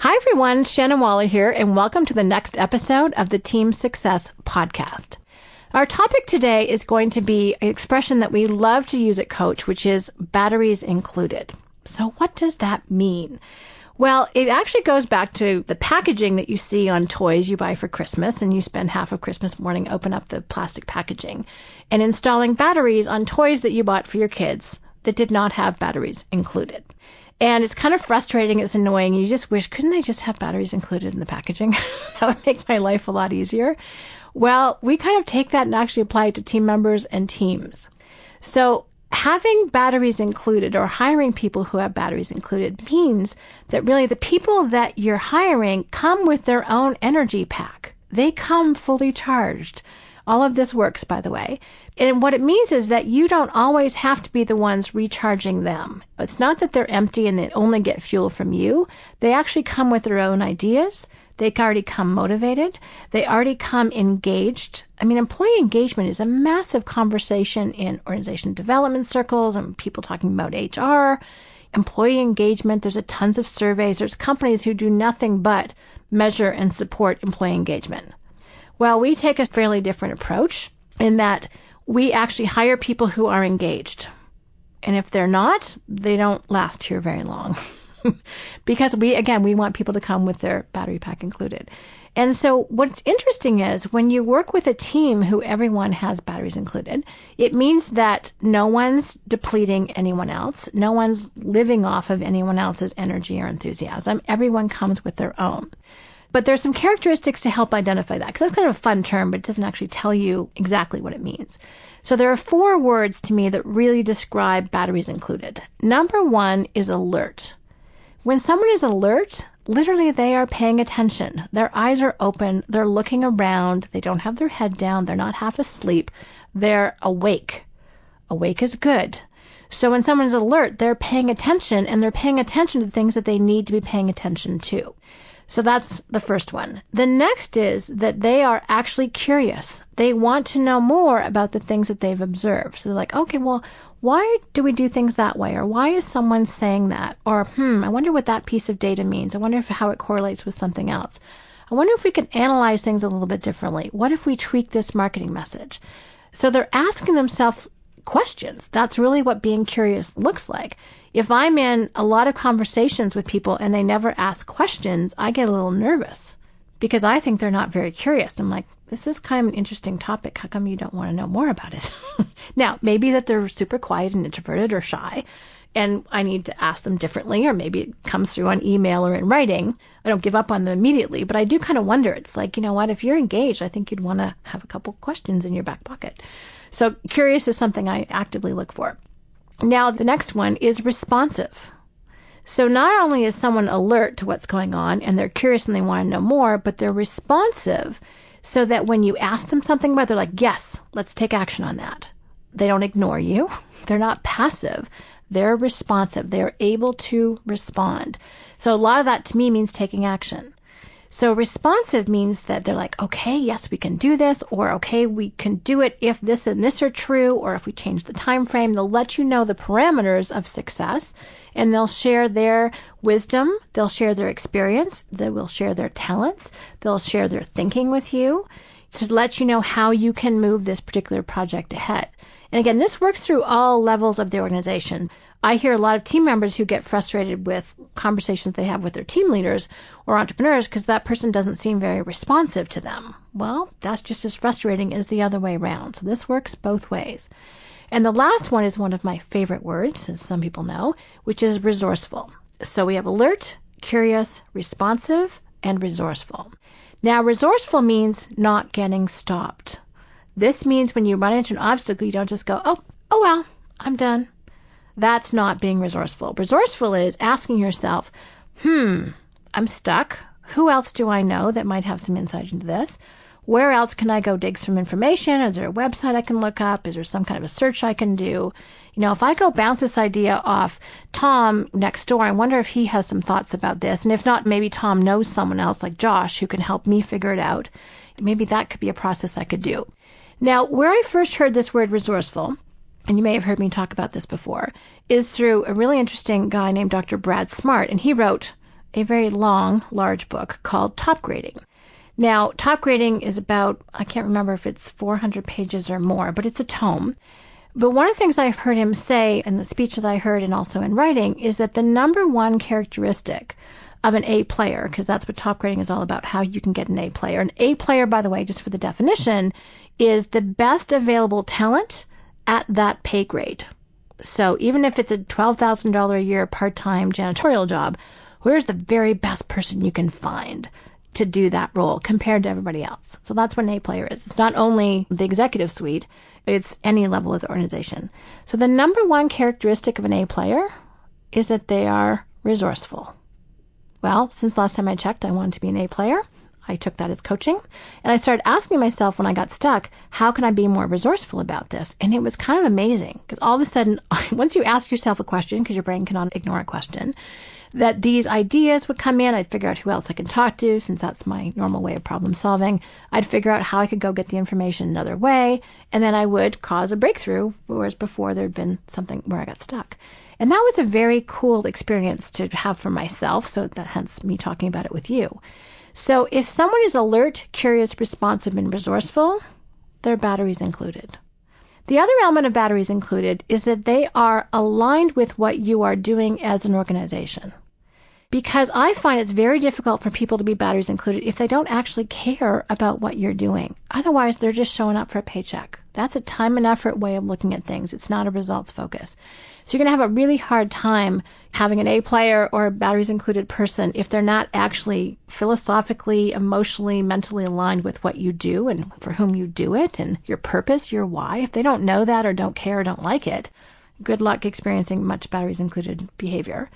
Hi, everyone. Shannon Waller here, and welcome to the next episode of the Team Success Podcast. Our topic today is going to be an expression that we love to use at Coach, which is batteries included. So what does that mean? Well, it actually goes back to the packaging that you see on toys you buy for Christmas, and you spend half of Christmas morning open up the plastic packaging and installing batteries on toys that you bought for your kids that did not have batteries included. And it's kind of frustrating. It's annoying. You just wish, couldn't they just have batteries included in the packaging? That would make my life a lot easier. Well, we kind of take that and actually apply it to team members and teams. So having batteries included or hiring people who have batteries included means that really the people that you're hiring come with their own energy pack. They come fully charged. All of this works, by the way. And what it means is that you don't always have to be the ones recharging them. It's not that they're empty and they only get fuel from you. They actually come with their own ideas. They already come motivated. They already come engaged. I mean, employee engagement is a massive conversation in organization development circles and people talking about HR. Employee engagement, there's tons of surveys. There's companies who do nothing but measure and support employee engagement. Well, we take a fairly different approach in that we actually hire people who are engaged. And if they're not, they don't last here very long. Because we want people to come with their battery pack included. And so what's interesting is when you work with a team who everyone has batteries included, it means that no one's depleting anyone else. No one's living off of anyone else's energy or enthusiasm. Everyone comes with their own. But there's some characteristics to help identify that, because that's kind of a fun term, but it doesn't actually tell you exactly what it means. So there are 4 words to me that really describe batteries included. Number 1 is alert. When someone is alert, literally they are paying attention. Their eyes are open. They're looking around. They don't have their head down. They're not half asleep. They're awake. Awake is good. So when someone's alert, they're paying attention, and they're paying attention to things that they need to be paying attention to. So that's the first one. The next is that they are actually curious. They want to know more about the things that they've observed. So they're like, okay, well, why do we do things that way? Or why is someone saying that? Or, I wonder what that piece of data means. I wonder how it correlates with something else. I wonder if we could analyze things a little bit differently. What if we tweak this marketing message? So they're asking themselves questions. That's really what being curious looks like. If I'm in a lot of conversations with people and they never ask questions, I get a little nervous because I think they're not very curious. I'm like, this is kind of an interesting topic. How come you don't want to know more about it? Now, maybe that they're super quiet and introverted or shy, and I need to ask them differently, or maybe it comes through on email or in writing. I don't give up on them immediately, but I do kind of wonder. It's like, you know what? If you're engaged, I think you'd want to have a couple questions in your back pocket. So curious is something I actively look for. Now, the next one is responsive. So not only is someone alert to what's going on and they're curious and they want to know more, but they're responsive so that when you ask them something about it, they're like, yes, let's take action on that. They don't ignore you. They're not passive. They're responsive. They're able to respond. So a lot of that to me means taking action. So responsive means that they're like, okay, yes, we can do this, or okay, we can do it if this and this are true, or if we change the time frame. They'll let you know the parameters of success, and they'll share their wisdom, they'll share their experience, they will share their talents, they'll share their thinking with you to let you know how you can move this particular project ahead. And again, this works through all levels of the organization. I hear a lot of team members who get frustrated with conversations they have with their team leaders or entrepreneurs because that person doesn't seem very responsive to them. Well, that's just as frustrating as the other way around. So this works both ways. And the last one is one of my favorite words, as some people know, which is resourceful. So we have alert, curious, responsive, and resourceful. Now, resourceful means not getting stopped. This means when you run into an obstacle, you don't just go, oh well, I'm done. That's not being resourceful. Resourceful is asking yourself, I'm stuck. Who else do I know that might have some insight into this? Where else can I go dig some information? Is there a website I can look up? Is there some kind of a search I can do? You know, if I go bounce this idea off Tom next door, I wonder if he has some thoughts about this. And if not, maybe Tom knows someone else like Josh who can help me figure it out. Maybe that could be a process I could do. Now, where I first heard this word resourceful, and you may have heard me talk about this before, is through a really interesting guy named Dr. Brad Smart. And he wrote a very long, large book called Top Grading. Now, Top Grading is about, I can't remember if it's 400 pages or more, but it's a tome. But one of the things I've heard him say in the speech that I heard and also in writing is that the number one characteristic of an A player, because that's what Top Grading is all about, how you can get an A player. An A player, by the way, just for the definition, is the best available talent at that pay grade. So even if it's a $12,000 a year part-time janitorial job, where's the very best person you can find to do that role compared to everybody else? So that's what an A player is. It's not only the executive suite, it's any level of the organization. So the number one characteristic of an A player is that they are resourceful. Well, since last time I checked, I wanted to be an A player. I took that as coaching. And I started asking myself when I got stuck, how can I be more resourceful about this? And it was kind of amazing because all of a sudden, once you ask yourself a question, because your brain cannot ignore a question, that these ideas would come in. I'd figure out who else I can talk to, since that's my normal way of problem solving. I'd figure out how I could go get the information another way. And then I would cause a breakthrough, whereas before there'd been something where I got stuck. And that was a very cool experience to have for myself. So that hence me talking about it with you. So if someone is alert, curious, responsive, and resourceful, their batteries included. The other element of batteries included is that they are aligned with what you are doing as an organization. Because I find it's very difficult for people to be batteries included if they don't actually care about what you're doing. Otherwise, they're just showing up for a paycheck. That's a time and effort way of looking at things. It's not a results focus. So you're going to have a really hard time having an A player or a batteries included person if they're not actually philosophically, emotionally, mentally aligned with what you do and for whom you do it and your purpose, your why. If they don't know that or don't care or don't like it, good luck experiencing much batteries included behavior.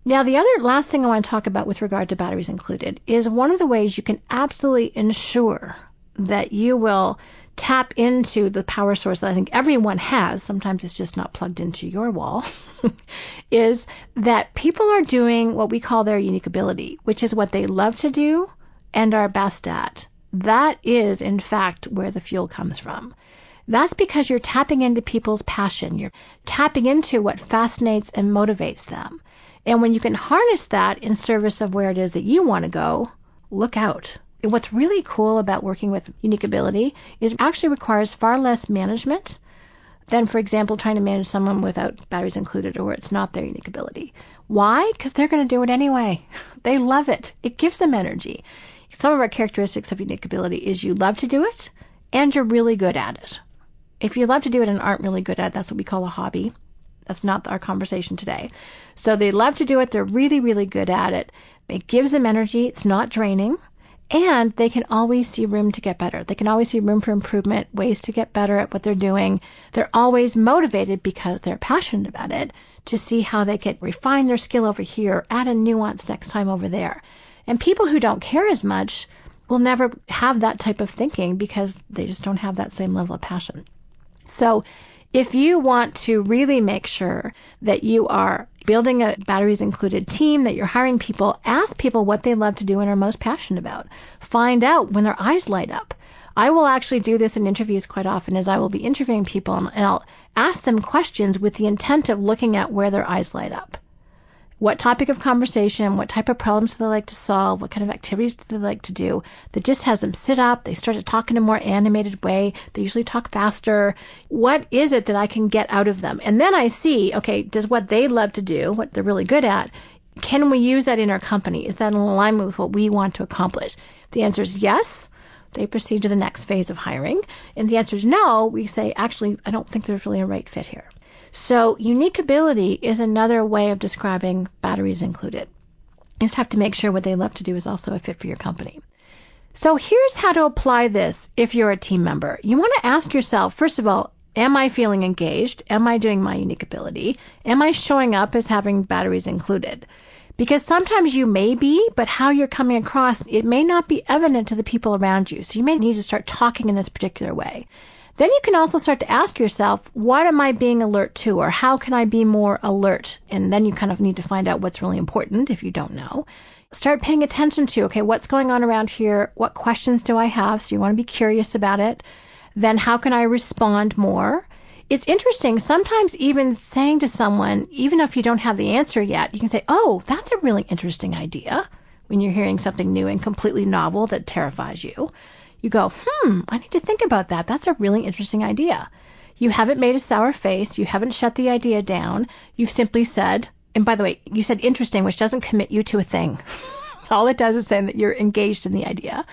Now, the other last thing I want to talk about with regard to batteries included is one of the ways you can absolutely ensure that you will tap into the power source that I think everyone has, sometimes it's just not plugged into your wall, is that people are doing what we call their unique ability, which is what they love to do and are best at. That is, in fact, where the fuel comes from. That's because you're tapping into people's passion. You're tapping into what fascinates and motivates them. And when you can harness that in service of where it is that you want to go, look out. And what's really cool about working with unique ability is it actually requires far less management than, for example, trying to manage someone without batteries included or where it's not their unique ability. Why? Because they're going to do it anyway. They love it. It gives them energy. Some of our characteristics of unique ability is you love to do it and you're really good at it. If you love to do it and aren't really good at it, that's what we call a hobby. That's not our conversation today. So they love to do it. They're really, really good at it. It gives them energy. It's not draining. And they can always see room to get better. They can always see room for improvement, ways to get better at what they're doing. They're always motivated because they're passionate about it to see how they can refine their skill over here, add a nuance next time over there. And people who don't care as much will never have that type of thinking because they just don't have that same level of passion. So if you want to really make sure that you are building a batteries included team, that you're hiring people, ask people what they love to do and are most passionate about. Find out when their eyes light up. I will actually do this in interviews quite often as I will be interviewing people and I'll ask them questions with the intent of looking at where their eyes light up. What topic of conversation, what type of problems do they like to solve, what kind of activities do they like to do that just has them sit up, they start to talk in a more animated way, they usually talk faster. What is it that I can get out of them? And then I see, okay, does what they love to do, what they're really good at, can we use that in our company? Is that in alignment with what we want to accomplish? If the answer is yes, they proceed to the next phase of hiring. And the answer is no, we say, actually, I don't think there's really a right fit here. So unique ability is another way of describing batteries included. You just have to make sure what they love to do is also a fit for your company. So here's how to apply this if you're a team member. You want to ask yourself, first of all, am I feeling engaged? Am I doing my unique ability? Am I showing up as having batteries included? Because sometimes you may be, but how you're coming across, it may not be evident to the people around you. So you may need to start talking in this particular way. Then you can also start to ask yourself, what am I being alert to, or how can I be more alert? And then you kind of need to find out what's really important if you don't know. Start paying attention to, okay, what's going on around here? What questions do I have? So you want to be curious about it. Then how can I respond more? It's interesting. Sometimes even saying to someone, even if you don't have the answer yet, you can say, oh, that's a really interesting idea. When you're hearing something new and completely novel that terrifies you, you go, I need to think about that. That's a really interesting idea. You haven't made a sour face. You haven't shut the idea down. You've simply said, and by the way, you said interesting, which doesn't commit you to a thing. All it does is say that you're engaged in the idea.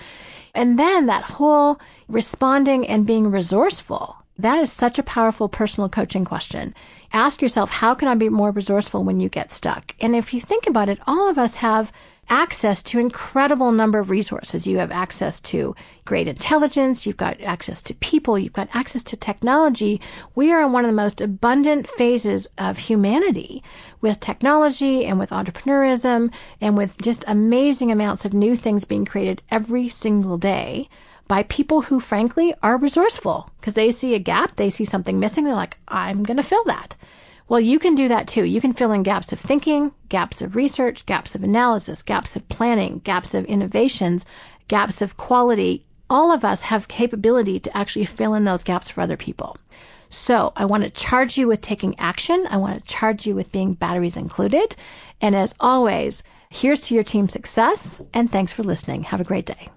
And then that whole responding and being resourceful, that is such a powerful personal coaching question. Ask yourself, how can I be more resourceful when you get stuck? And if you think about it, all of us have access to incredible number of resources. You have access to great intelligence. You've got access to people. You've got access to technology. We are in one of the most abundant phases of humanity with technology and with entrepreneurism and with just amazing amounts of new things being created every single day by people who, frankly, are resourceful because they see a gap. They see something missing. They're like, I'm going to fill that. Well, you can do that too. You can fill in gaps of thinking, gaps of research, gaps of analysis, gaps of planning, gaps of innovations, gaps of quality. All of us have capability to actually fill in those gaps for other people. So I want to charge you with taking action. I want to charge you with being batteries included. And as always, here's to your team success. And thanks for listening. Have a great day.